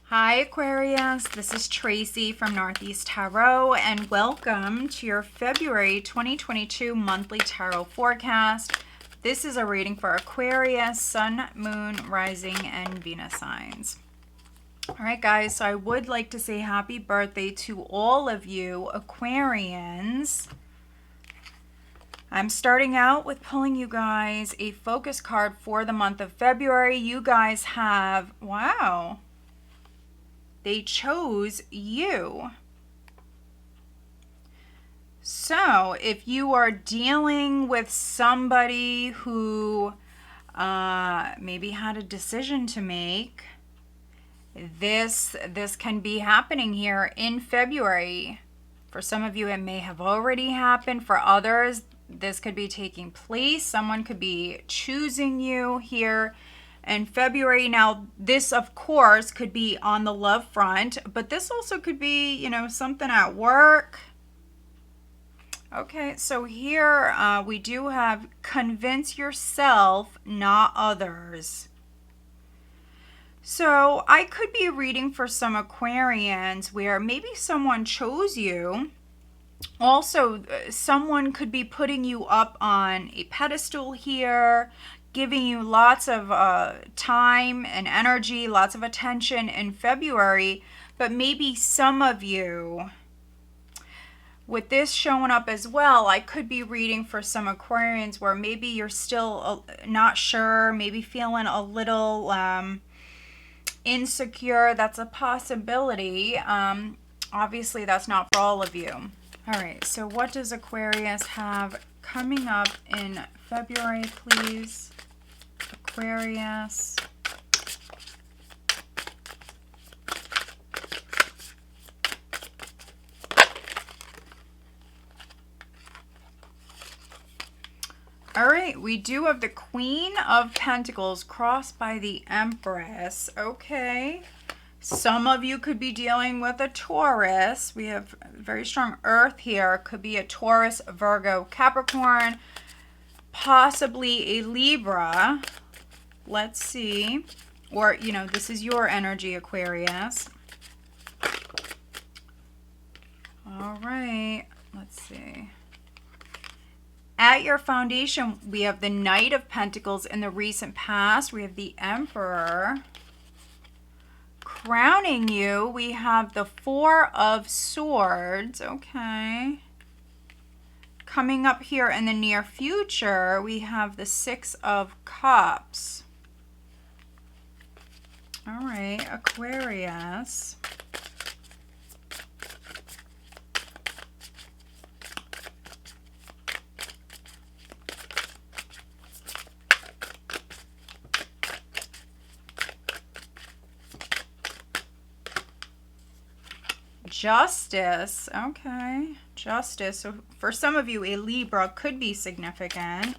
Hi Aquarius, this is Tracy from Northeast Tarot and welcome to your February 2022 monthly tarot forecast. This is a reading for Aquarius, Sun, Moon, Rising, and Venus signs. All right guys, so I would like to say happy birthday to all of you Aquarians. I'm starting out with pulling you guys a focus card for the month of February. You guys have, wow, they chose you. So if you are dealing with somebody who maybe had a decision to make, this can be happening here in February. For some of you, it may have already happened. For others, this could be taking place. Someone could be choosing you here in February. Now, this, of course, could be on the love front, but this also could be, you know, something at work. Okay, so here we do have convince yourself, not others. So I could be reading for some Aquarians where maybe someone chose you. Also, someone could be putting you up on a pedestal here, giving you lots of time and energy, lots of attention in February. But maybe some of you, with this showing up as well, I could be reading for some Aquarians where maybe you're still not sure, maybe feeling a little insecure. That's a possibility. Obviously, that's not for all of you. All right, so what does Aquarius have coming up in February, please? Aquarius. All right, we do have the Queen of Pentacles crossed by the Empress. Okay. Some of you could be dealing with a Taurus. We have very strong earth here. Could be a Taurus, Virgo, Capricorn, possibly a Libra. Let's see. Or, you know, this is your energy, Aquarius. All right. Let's see. At your foundation, we have the Knight of Pentacles in the recent past. We have the Emperor. Crowning you, we have the Four of Swords. Okay. Coming up here in the near future, we have the Six of Cups. All right, Aquarius. Justice. Okay. Justice. So for some of you, a Libra could be significant.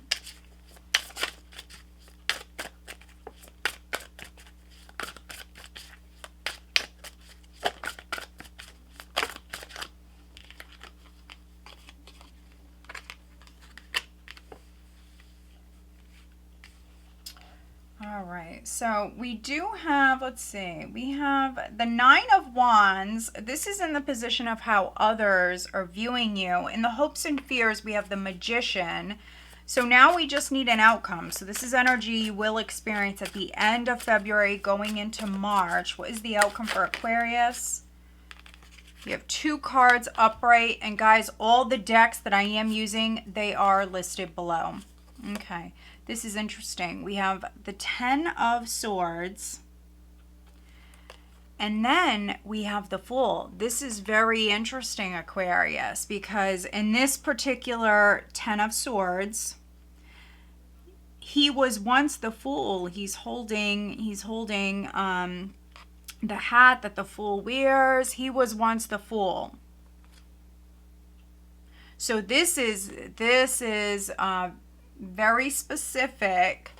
All right, so we do have, let's see, we have the Nine of Wands. This is in the position of how others are viewing you. In the hopes and fears, we have the Magician. So now we just need an outcome. So this is energy you will experience at the end of February going into March. What is the outcome for Aquarius? You have two cards upright. And guys, all the decks that I am using, they are listed below. Okay. This is interesting. We have the Ten of Swords. And then we have the Fool. This is very interesting, Aquarius, because in this particular Ten of Swords, he was once the Fool. He's holding the hat that the Fool wears. He was once the Fool. So this is very specific,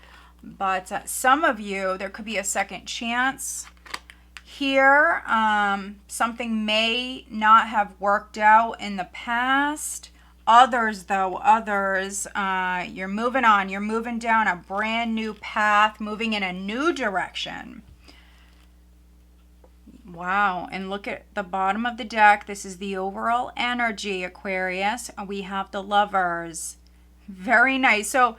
but some of you, there could be a second chance here. Something may not have worked out in the past. Others, though, you're moving on. You're moving down a brand new path, moving in a new direction. Wow. And look at the bottom of the deck. This is the overall energy, Aquarius. And we have the Lovers. Very nice. So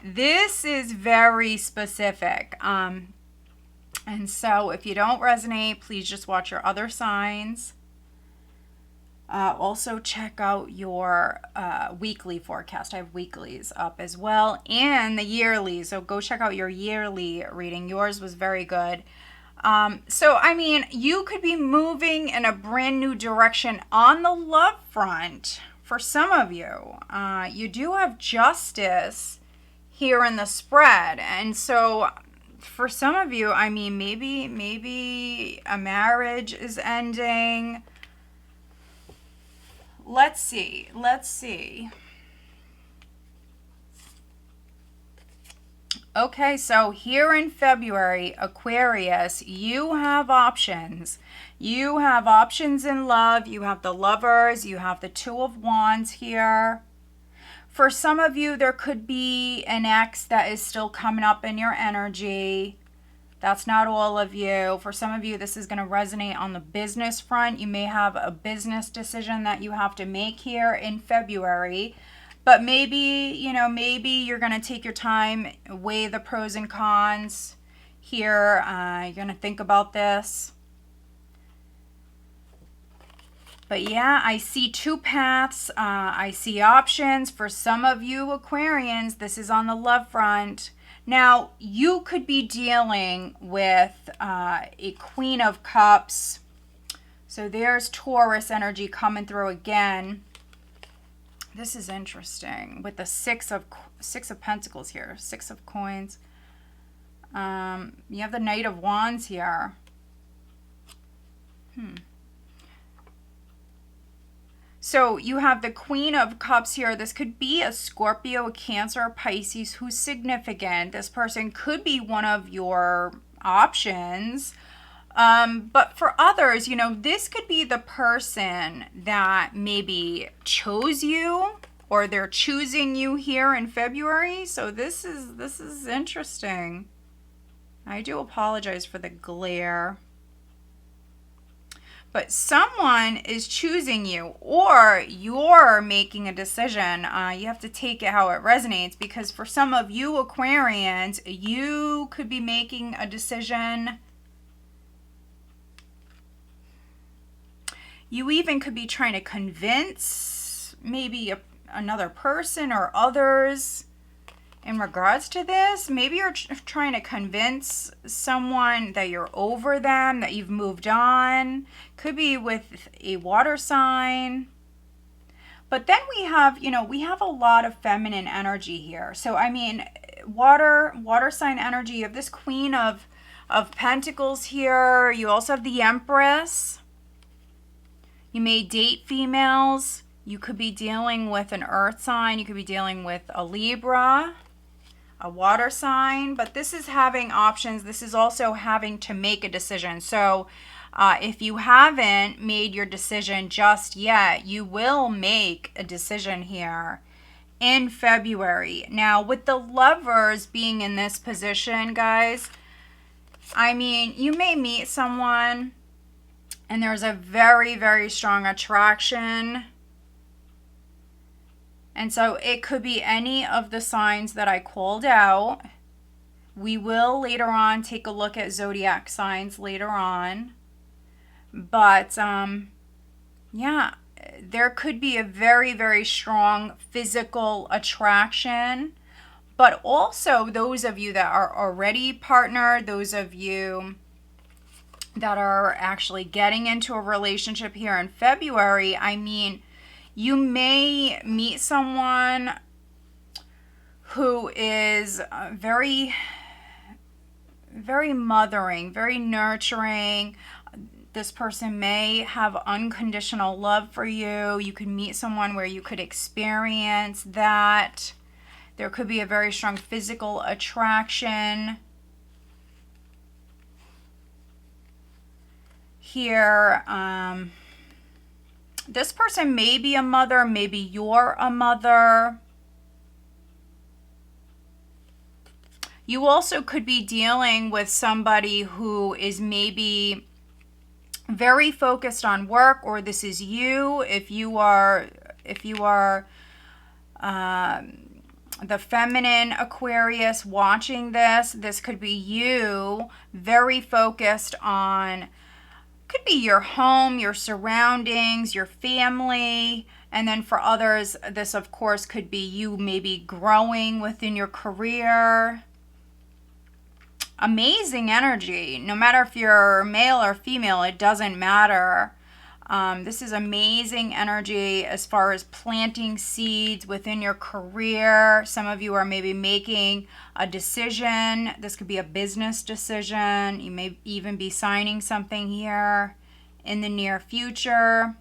this is very specific. And so if you don't resonate, please just watch your other signs. Also check out your weekly forecast. I have weeklies up as well, and the yearly. So go check out your yearly reading. Yours was very good. So, I mean, you could be moving in a brand new direction on the love front for some of you. You do have Justice here in the spread. And so for some of you, I mean, maybe a marriage is ending. Let's see. Okay, so here in February, Aquarius, you have options. You have options in love. You have the Lovers. You have the Two of Wands here. For some of you, there could be an ex that is still coming up in your energy. That's not all of you. For some of you, this is going to resonate on the business front. You may have a business decision that you have to make here in February. But maybe, you know, maybe you're going to take your time, weigh the pros and cons here. You're going to think about this. But yeah, I see two paths. I see options. For some of you Aquarians, this is on the love front. Now, you could be dealing with a Queen of Cups. So there's Taurus energy coming through again. This is interesting with the Six of Pentacles here, Six of Coins. You have the Knight of Wands here. So you have the Queen of Cups here. This could be a Scorpio, a Cancer, a Pisces who's significant. This person could be one of your options. But for others, you know, this could be the person that maybe chose you or they're choosing you here in February. So this is interesting. I do apologize for the glare. But someone is choosing you or you're making a decision. You have to take it how it resonates, because for some of you Aquarians, you could be making a decision. You even could be trying to convince maybe another person or others in regards to this. Maybe you're trying to convince someone that you're over them, that you've moved on. Could be with a water sign. But then we have, you know, we have a lot of feminine energy here. So, I mean, water sign energy. You have this Queen of Pentacles here. You also have the Empress. You may date females. You could be dealing with an earth sign. You could be dealing with a Libra, a water sign. But this is having options. This is also having to make a decision. So if you haven't made your decision just yet, you will make a decision here in February. Now, with the Lovers being in this position, guys, I mean, you may meet someone and there's a very, very strong attraction. And so it could be any of the signs that I called out. We will later on take a look at zodiac signs later on. But yeah, there could be a very, very strong physical attraction. But also those of you that are already partnered, those of you that are actually getting into a relationship here in February, I mean, you may meet someone who is very, very mothering, very nurturing. This person may have unconditional love for you. You could meet someone where you could experience that. There could be a very strong physical attraction here. This person may be a mother, maybe you're a mother. You also could be dealing with somebody who is maybe very focused on work, or this is you. If you are the feminine Aquarius watching this, this could be you, very focused on, could be your home, your surroundings, your family. And then for others, this of course could be you maybe growing within your career. Amazing energy. No matter if you're male or female, it doesn't matter. This is amazing energy as far as planting seeds within your career. Some of you are maybe making a decision. This could be a business decision. You may even be signing something here in the near future.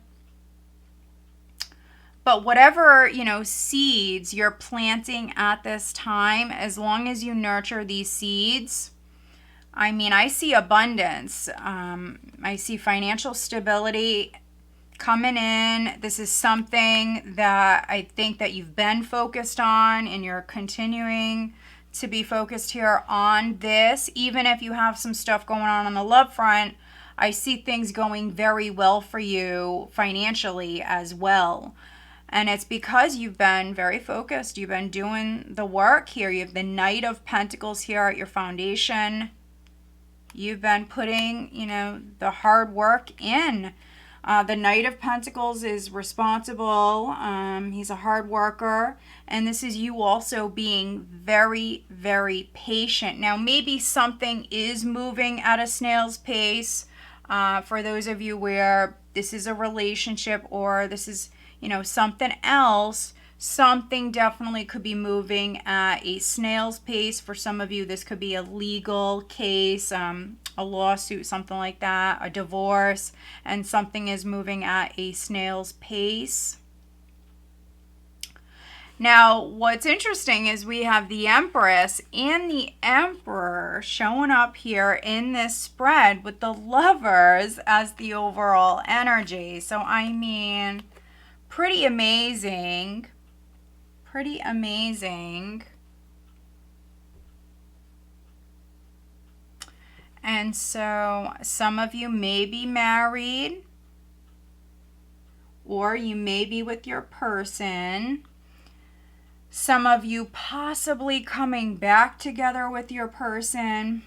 But whatever, seeds you're planting at this time, as long as you nurture these seeds, I see abundance. I see financial stability coming in. This is something that I think that you've been focused on, and you're continuing to be focused here on this. Even if you have some stuff going on the love front, I see things going very well for you financially as well. And it's because you've been very focused. You've been doing the work here. You have the Knight of Pentacles here at your foundation. You've been putting, the hard work in. The Knight of Pentacles is responsible. He's a hard worker. And this is you also being very, very patient. Now, maybe something is moving at a snail's pace. For those of you where this is a relationship, or this is, something else, something definitely could be moving at a snail's pace. For some of you, this could be a legal case, a lawsuit, something like that, a divorce, and something is moving at a snail's pace. Now, what's interesting is we have the Empress and the Emperor showing up here in this spread with the Lovers as the overall energy. So, pretty amazing. Pretty amazing. And so some of you may be married, or you may be with your person. Some of you possibly coming back together with your person.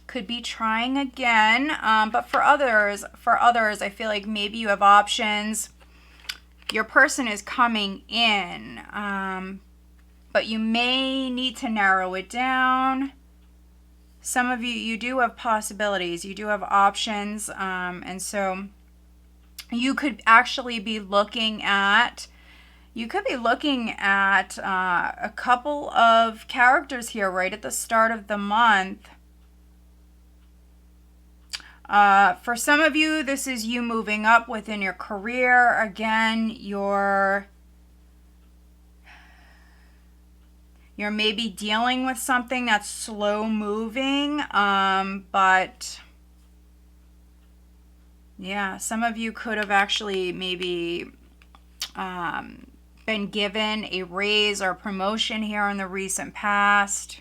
Could be trying again. But for others, I feel like maybe you have options. Your person is coming in, but you may need to narrow it down. Some of you do have possibilities. You do have options. And so you could actually be looking at, a couple of characters here right at the start of the month. For some of you, this is you moving up within your career. Again, you're maybe dealing with something that's slow moving, but yeah, some of you could have actually maybe been given a raise or promotion here in the recent past.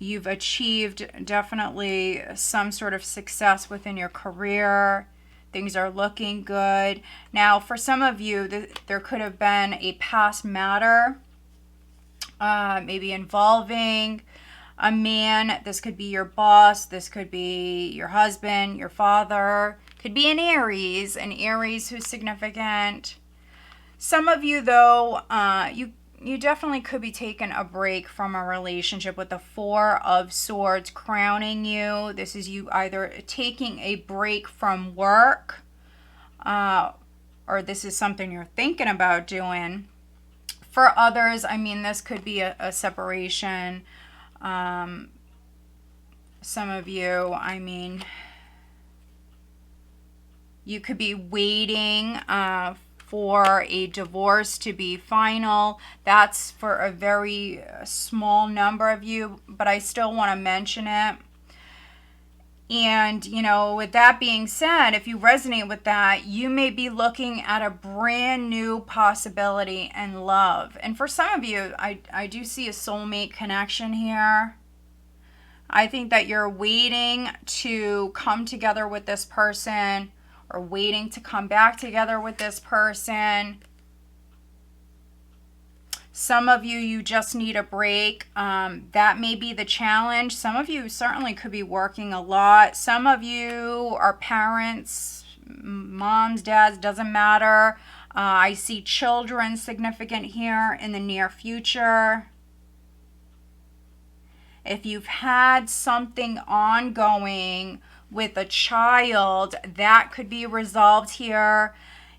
You've achieved definitely some sort of success within your career. Things are looking good. Now, for some of you, there could have been a past matter, maybe involving a man. This could be your boss. This could be your husband, your father. Could be an Aries who's significant. Some of you, though, you definitely could be taking a break from a relationship with the Four of Swords crowning you. This is you either taking a break from work, or this is something you're thinking about doing. For others, this could be a separation. Some of you, you could be waiting for a divorce to be final. That's for a very small number of you, but I still want to mention it. And, you know, with that being said, if you resonate with that, you may be looking at a brand new possibility and love. And for some of you, I do see a soulmate connection here. I think that you're waiting to come together with this person, or waiting to come back together with this person. Some of you, you just need a break. That may be the challenge. Some of you certainly could be working a lot. Some of you are parents, moms, dads, doesn't matter. I see children significant here in the near future. If you've had something ongoing with a child, that could be resolved here,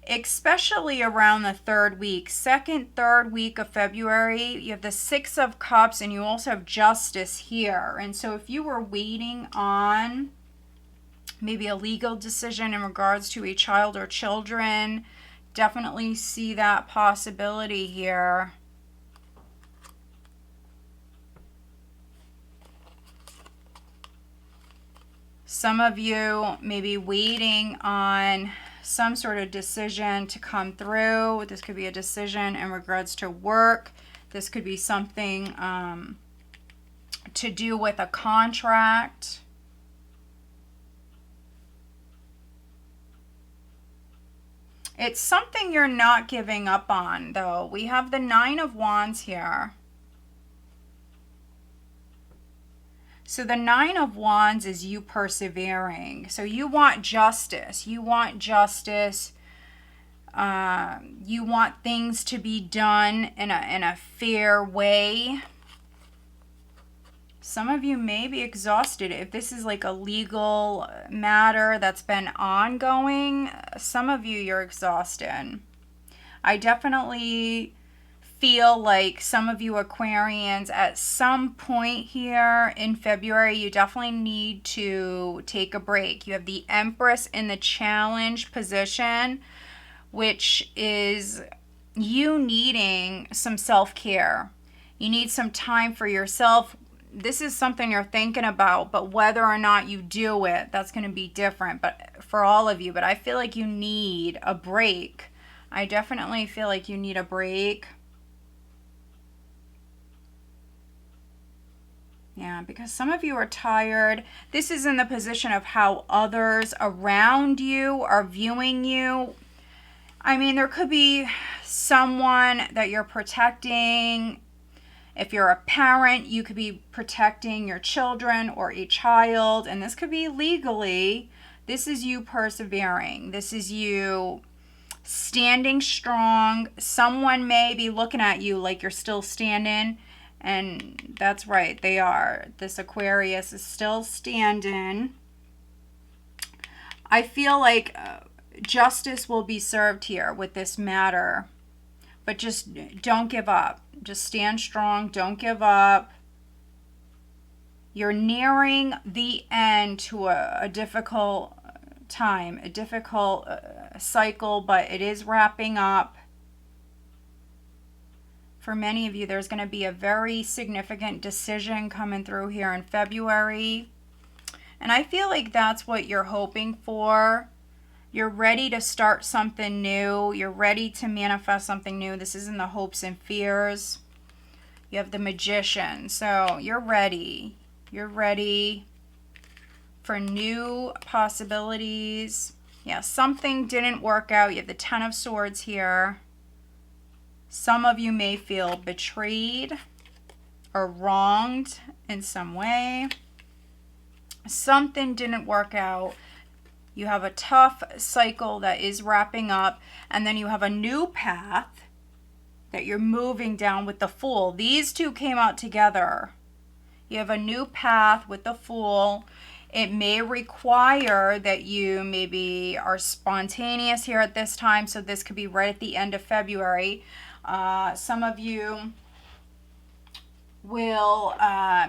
especially around the third week. Third week of February, you have the Six of Cups, and you also have Justice here. And so if you were waiting on maybe a legal decision in regards to a child or children, definitely see that possibility here. Some of you may be waiting on some sort of decision to come through. This could be a decision in regards to work. This could be something to do with a contract. It's something you're not giving up on, though. We have the Nine of Wands here. So the Nine of Wands is you persevering. So you want justice. You want justice. You want things to be done in a fair way. Some of you may be exhausted. If this is like a legal matter that's been ongoing, some of you, you're exhausted. I definitely feel like some of you Aquarians, at some point here in February, you definitely need to take a break. You have the Empress in the challenge position, which is you needing some self-care. You need some time for yourself. This is something you're thinking about, but whether or not you do it, that's going to be different, but for all of you. But I feel like you need a break. I definitely feel like you need a break. Yeah, because some of you are tired. This is in the position of how others around you are viewing you. I mean, there could be someone that you're protecting. If you're a parent, you could be protecting your children or a child, and this could be legally. This is you persevering. This is you standing strong. Someone may be looking at you like you're still standing. And that's right, they are. This Aquarius is still standing. I feel like justice will be served here with this matter. But just don't give up. Just stand strong. Don't give up. You're nearing the end to a difficult time, a difficult cycle, but it is wrapping up. For many of you, there's going to be a very significant decision coming through here in February. And I feel like that's what you're hoping for. You're ready to start something new. You're ready to manifest something new. This is in the hopes and fears. You have the Magician. So you're ready. You're ready for new possibilities. Yeah, something didn't work out. You have the Ten of Swords here. Some of you may feel betrayed or wronged in some way. Something didn't work out. You have a tough cycle that is wrapping up, and then you have a new path that you're moving down with the Fool. These two came out together. You have a new path with the Fool. It may require that you maybe are spontaneous here at this time, so this could be right at the end of February. Some of you will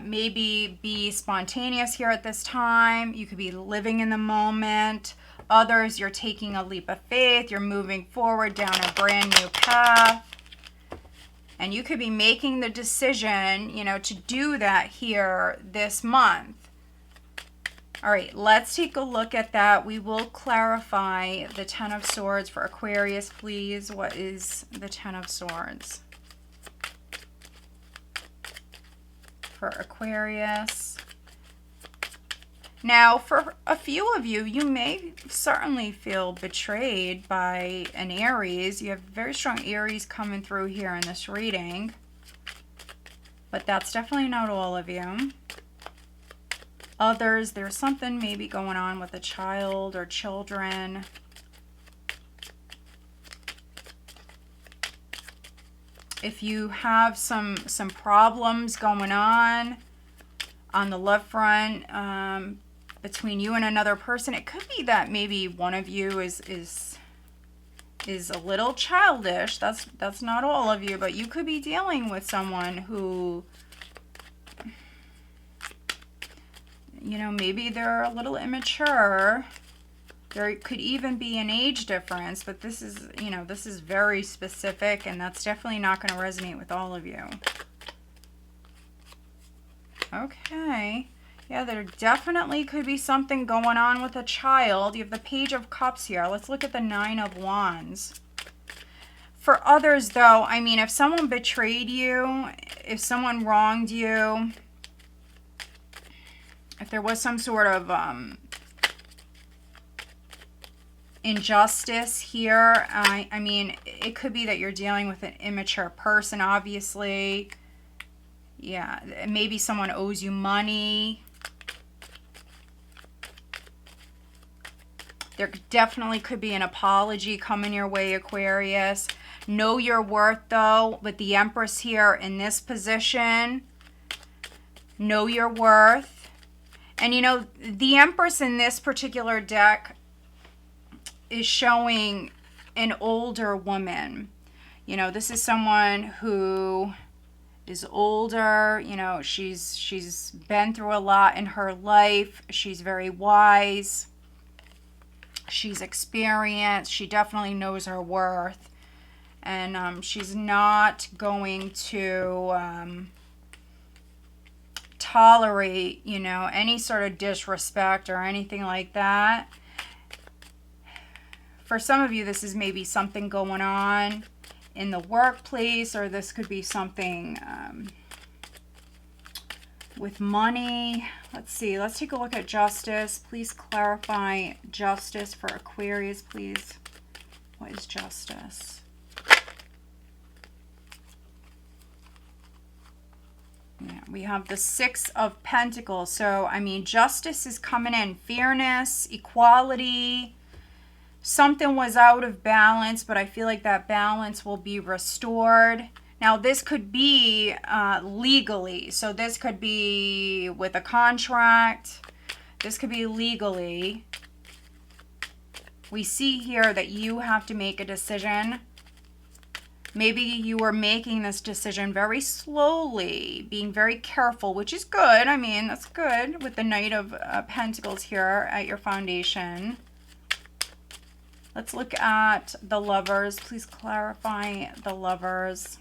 maybe be spontaneous here at this time. You could be living in the moment. Others, you're taking a leap of faith. You're moving forward down a brand new path. And you could be making the decision, you know, to do that here this month. All right, let's take a look at that. We will clarify the Ten of Swords for Aquarius, please. What is the Ten of Swords for Aquarius? Now, for a few of you, you may certainly feel betrayed by an Aries. You have very strong Aries coming through here in this reading. But that's definitely not all of you. Others, there's something maybe going on with a child or children. If you have some problems going on the love front between you and another person, it could be that maybe one of you is a little childish. That's not all of you, but you could be dealing with someone who, you know, maybe they're a little immature. There could even be an age difference, but this is, you know, this is very specific, and that's definitely not going to resonate with all of you. Okay. Yeah, there definitely could be something going on with a child. You have the Page of Cups here. Let's look at the Nine of Wands. For others, though, I mean, if someone betrayed you, if someone wronged you, if there was some sort of injustice here, I mean, it could be that you're dealing with an immature person, obviously. Yeah, maybe someone owes you money. There definitely could be an apology coming your way, Aquarius. Know your worth, though, with the Empress here in this position. Know your worth. And, you know, the Empress in this particular deck is showing an older woman. You know, this is someone who is older. You know, she's been through a lot in her life. She's very wise. She's experienced. She definitely knows her worth. And she's not going to tolerate, you know, any sort of disrespect or anything like that. For some of you, this is maybe something going on in the workplace, or this could be something with money. Let's see. Let's take a look at justice. Please clarify justice for Aquarius, please. What is justice? Yeah, we have the Six of Pentacles. So, I mean, justice is coming in. Fairness, equality. Something was out of balance, but I feel like that balance will be restored. Now, this could be legally. So this could be with a contract. This could be legally. We see here that you have to make a decision. Maybe you are making this decision very slowly, being very careful, which is good. I mean, that's good with the Knight of Pentacles here at your foundation. Let's look at the Lovers. Please clarify the Lovers.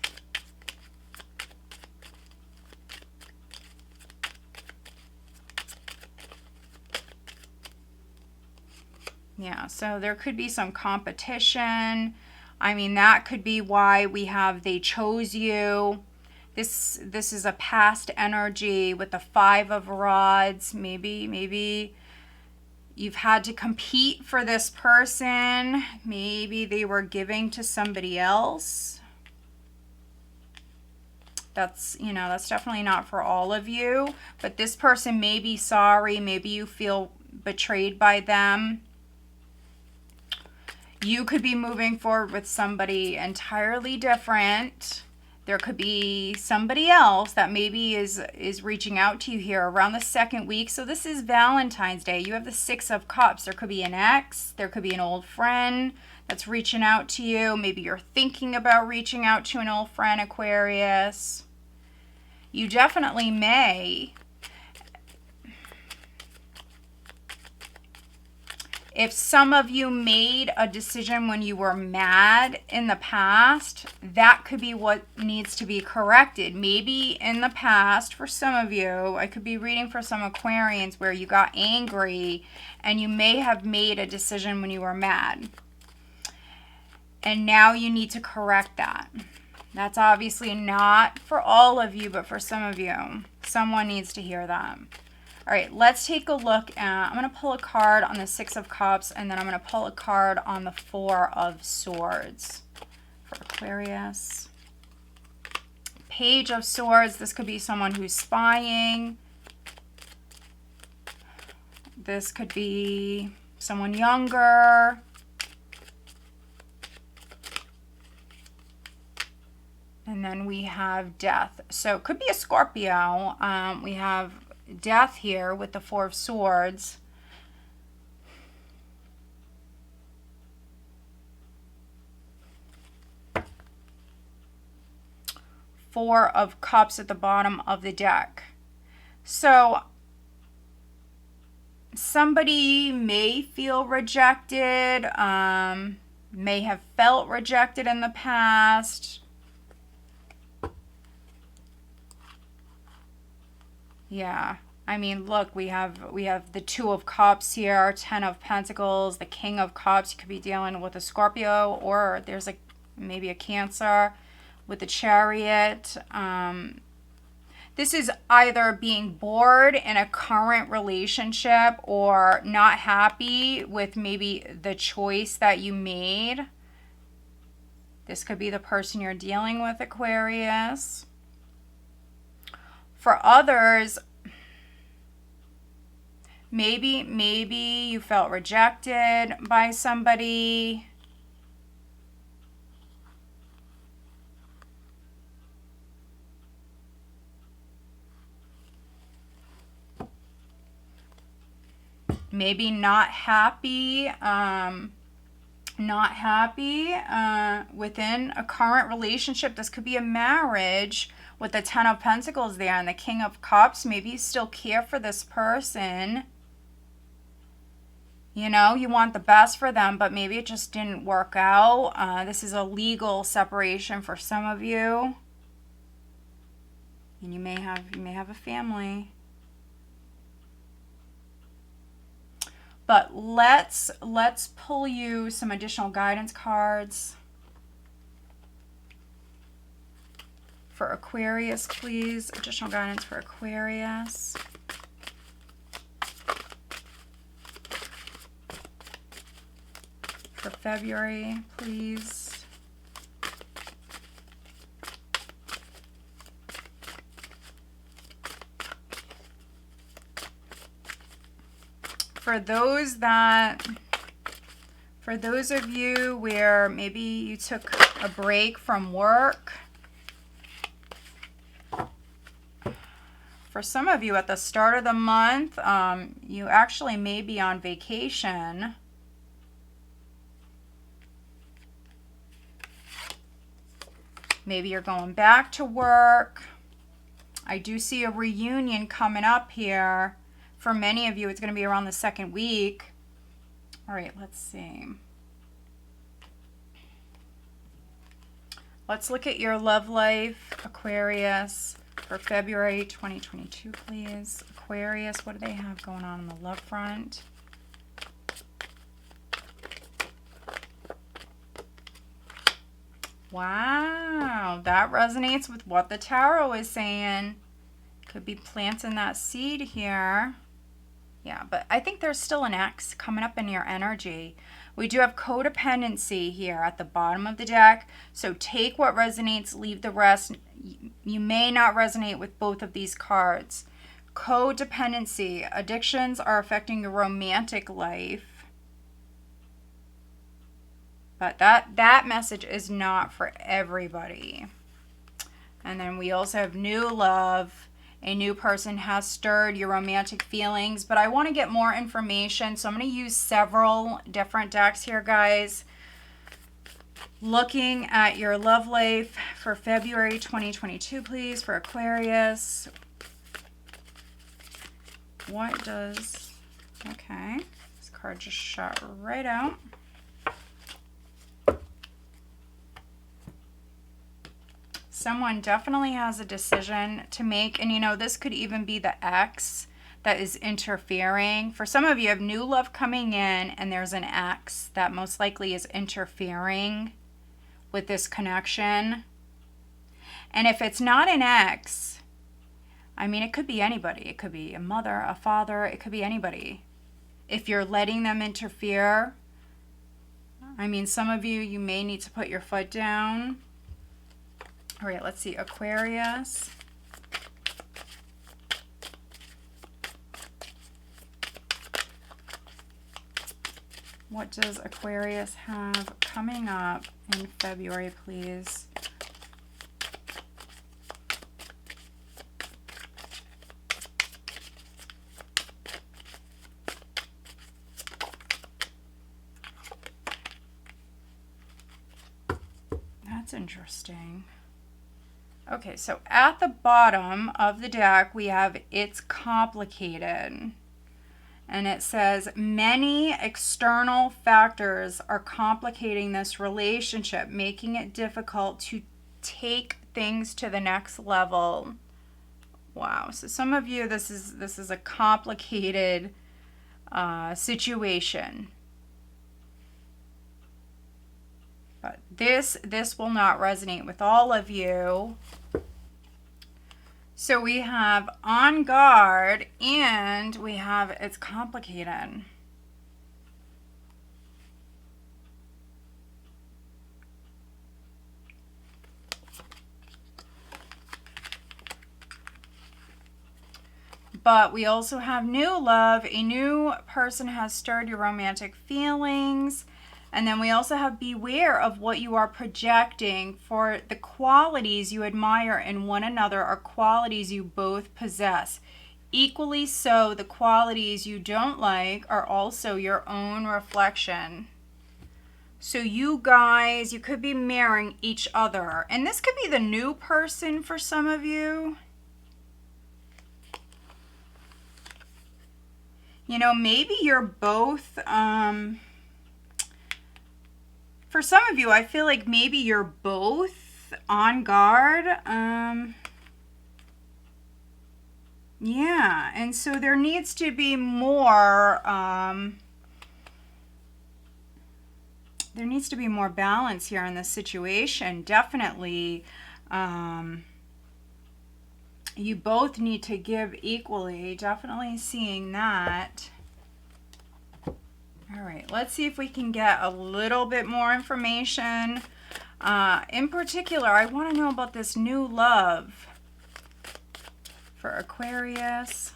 Yeah, so there could be some competition. I mean, that could be why we have they chose you. This is a past energy with the Five of Rods. Maybe you've had to compete for this person. Maybe they were giving to somebody else. That's, you know, that's definitely not for all of you. But this person may be sorry. Maybe you feel betrayed by them. You could be moving forward with somebody entirely different. There could be somebody else that maybe is reaching out to you here around the second week. So this is Valentine's Day. You have the Six of Cups. There could be an ex. There could be an old friend that's reaching out to you. Maybe you're thinking about reaching out to an old friend, Aquarius. You definitely may. If some of you made a decision when you were mad in the past, that could be what needs to be corrected. Maybe in the past, for some of you, I could be reading for some Aquarians where you got angry and you may have made a decision when you were mad. And now you need to correct that. That's obviously not for all of you, but for some of you. Someone needs to hear that. All right, let's take a look at, I'm going to pull a card on the Six of Cups, and then I'm going to pull a card on the Four of Swords for Aquarius. Page of Swords, this could be someone who's spying. This could be someone younger. And then we have Death. So it could be a Scorpio. We have Death here with the Four of Swords. Four of Cups at the bottom of the deck. So somebody may feel rejected, may have felt rejected in the past. Yeah, I mean, look, we have the Two of Cups here, Ten of Pentacles, the King of Cups. You could be dealing with a Scorpio, or there's maybe a Cancer with the Chariot. This is either being bored in a current relationship or not happy with maybe the choice that you made. This could be the person you're dealing with, Aquarius. For others, maybe you felt rejected by somebody. Maybe not happy within a current relationship. This could be a marriage with the Ten of Pentacles there and the King of Cups. Maybe you still care for this person. You know, you want the best for them, but maybe it just didn't work out. This is a legal separation for some of you. And you may have a family. But let's pull you some additional guidance cards. For Aquarius, please. Additional guidance for Aquarius. For February, please. For those of you where maybe you took a break from work. For some of you at the start of the month, you actually may be on vacation. Maybe you're going back to work. I do see a reunion coming up here. For many of you, it's going to be around the second week. All right, let's see. Let's look at your love life, Aquarius. For February 2022, please. Aquarius, what do they have going on the love front? Wow, that resonates with what the tarot is saying. Could be planting that seed here. Yeah, but I think there's still an X coming up in your energy. We do have codependency here at the bottom of the deck. So take what resonates, leave the rest. You may not resonate with both of these cards. Codependency. Addictions are affecting your romantic life. But that message is not for everybody. And then we also have new love. A new person has stirred your romantic feelings, but I want to get more information, so I'm going to use several different decks here, guys. Looking at your love life for February 2022, please, for Aquarius. Okay, let's card just shot right out. Someone definitely has a decision to make. And, you know, this could even be the ex that is interfering. For some of you, have new love coming in, and there's an ex that most likely is interfering with this connection. And if it's not an ex, I mean, it could be anybody. It could be a mother, a father. It could be anybody. If you're letting them interfere, I mean, some of you, you may need to put your foot down. All right, let's see, Aquarius. What does Aquarius have coming up in February, please? That's interesting. Okay, so at the bottom of the deck, we have it's complicated. And it says, many external factors are complicating this relationship, making it difficult to take things to the next level. Wow. So some of you, this is a complicated situation. But this will not resonate with all of you. So we have on guard, and we have it's complicated. But we also have new love. A new person has stirred your romantic feelings. And then we also have beware of what you are projecting, for the qualities you admire in one another are qualities you both possess. Equally so, the qualities you don't like are also your own reflection. So you guys, you could be mirroring each other. And this could be the new person for some of you. You know, maybe you're both... For some of you, I feel like maybe you're both on guard. Yeah, and so there needs to be more, there needs to be more balance here in this situation. Definitely, you both need to give equally. Definitely seeing that. All right, let's see if we can get a little bit more information. In particular, I want to know about this new love for Aquarius.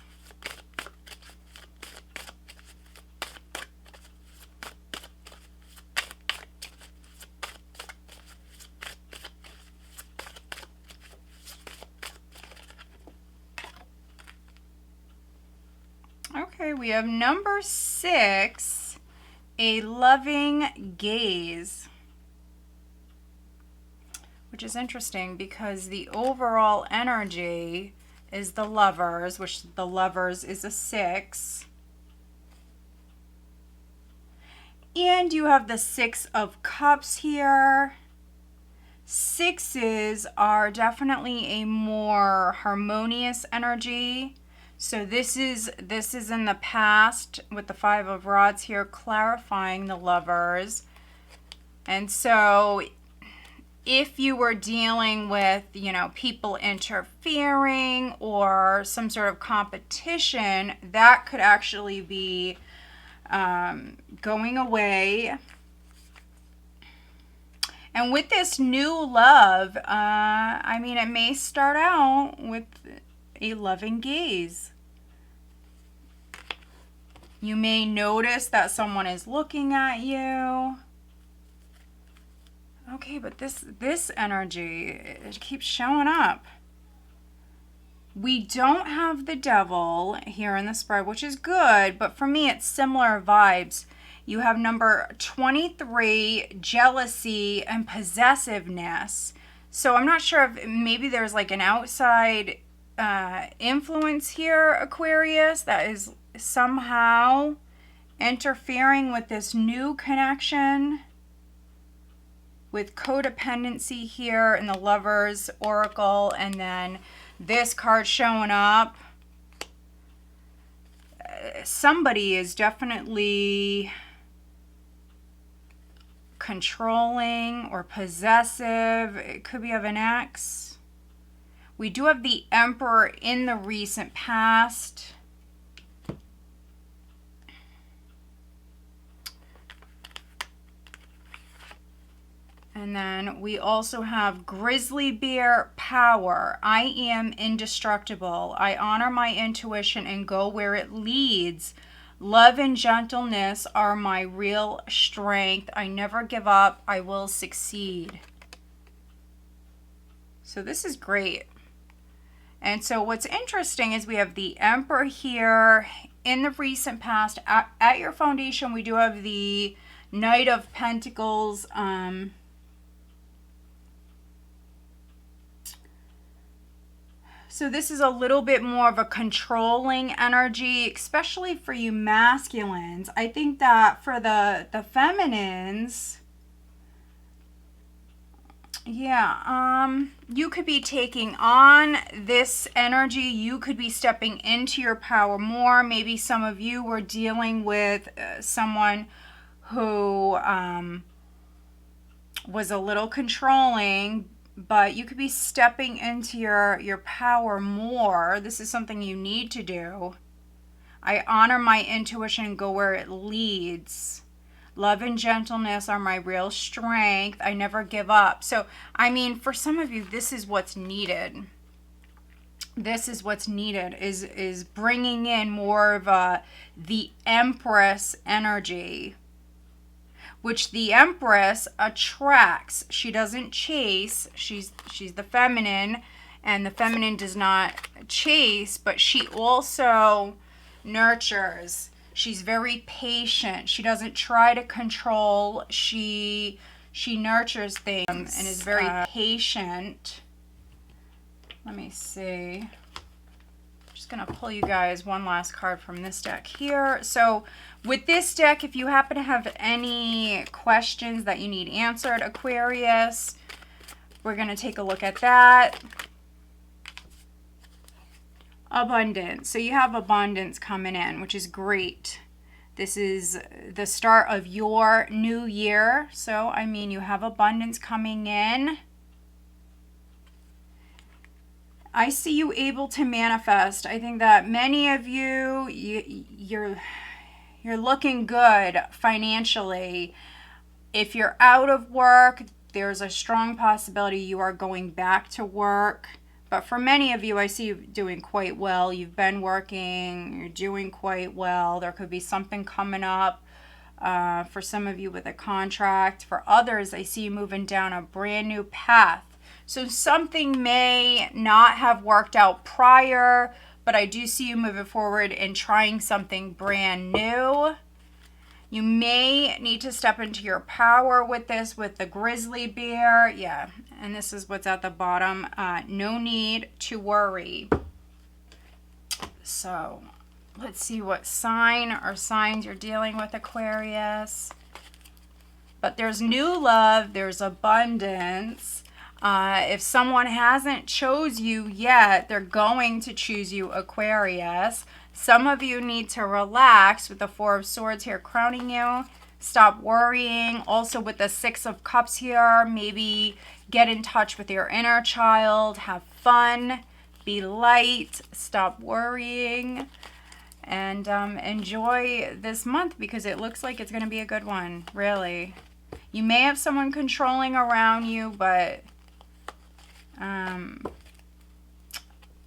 Okay, we have number 6. A loving gaze, which is interesting because the overall energy is the Lovers, which the Lovers is a 6. And you have the 6 of Cups here. 6s are definitely a more harmonious energy. So this is in the past with the 5 of Rods here, clarifying the Lovers. And so if you were dealing with, you know, people interfering or some sort of competition, that could actually be going away. And with this new love, I mean, it may start out with a loving gaze. You may notice that someone is looking at you. Okay, but this energy, it keeps showing up. We don't have the Devil here in the spread, which is good, but for me it's similar vibes. You have number 23, jealousy and possessiveness. So I'm not sure if maybe there's like an outside influence here, Aquarius, that is somehow interfering with this new connection, with codependency here in the Lovers Oracle, and then this card showing up. Somebody is definitely controlling or possessive. It could be of an ex. We do have the Emperor in the recent past. And then we also have Grizzly Bear Power. I am indestructible. I honor my intuition and go where it leads. Love and gentleness are my real strength. I never give up. I will succeed. So this is great. And so what's interesting is we have the Emperor here in the recent past. At your foundation, we do have the Knight of Pentacles. So this is a little bit more of a controlling energy, especially for you masculines. I think that for the feminines, yeah, you could be taking on this energy. You could be stepping into your power more. Maybe some of you were dealing with someone who was a little controlling, but you could be stepping into your power more. This is something you need to do. I honor my intuition and go where it leads. Love and gentleness are my real strength. I never give up. So, I mean, for some of you, this is what's needed. This is what's needed, is bringing in more of the Empress energy, which the Empress attracts. She doesn't chase. She's the feminine, and the feminine does not chase, but she also nurtures. She's very patient. She doesn't try to control. She nurtures things and is very patient. Let me see. I'm just going to pull you guys one last card from this deck here. So with this deck, if you happen to have any questions that you need answered, Aquarius, we're going to take a look at that. Abundance. So you have abundance coming in, which is great. This is the start of your new year. So, I mean, you have abundance coming in. I see you able to manifest. I think that many of you, you're looking good financially. If you're out of work, there's a strong possibility you are going back to work. But for many of you, I see you doing quite well. You've been working, you're doing quite well. There could be something coming up for some of you with a contract. For others, I see you moving down a brand new path. So something may not have worked out prior, but I do see you moving forward and trying something brand new. You may need to step into your power with this, with the grizzly bear. Yeah, and this is what's at the bottom. No need to worry. So let's see what sign or signs you're dealing with, Aquarius. But there's new love. There's abundance. If someone hasn't chose you yet, they're going to choose you, Aquarius. Some of you need to relax with the Four of Swords here crowning you. Stop worrying. Also with the Six of Cups here, maybe get in touch with your inner child. Have fun. Be light. Stop worrying. And enjoy this month, because it looks like it's going to be a good one, really. You may have someone controlling around you, but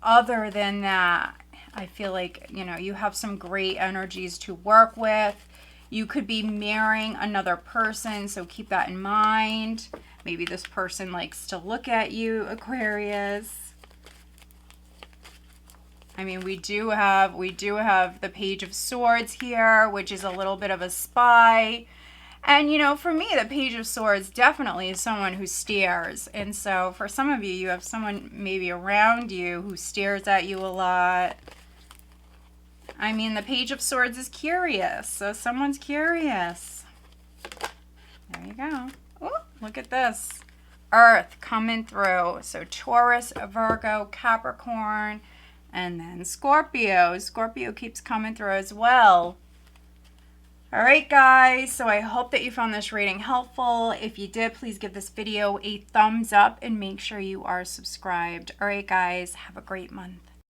other than that, I feel like, you know, you have some great energies to work with. You could be marrying another person, so keep that in mind. Maybe this person likes to look at you, Aquarius. I mean, we do have the Page of Swords here, which is a little bit of a spy. And, you know, for me, the Page of Swords definitely is someone who stares. And so for some of you, you have someone maybe around you who stares at you a lot. I mean, the Page of Swords is curious, so someone's curious. There you go. Oh, look at this. Earth coming through. So Taurus, Virgo, Capricorn, and then Scorpio. Scorpio keeps coming through as well. All right, guys, so I hope that you found this reading helpful. If you did, please give this video a thumbs up and make sure you are subscribed. All right, guys, have a great month.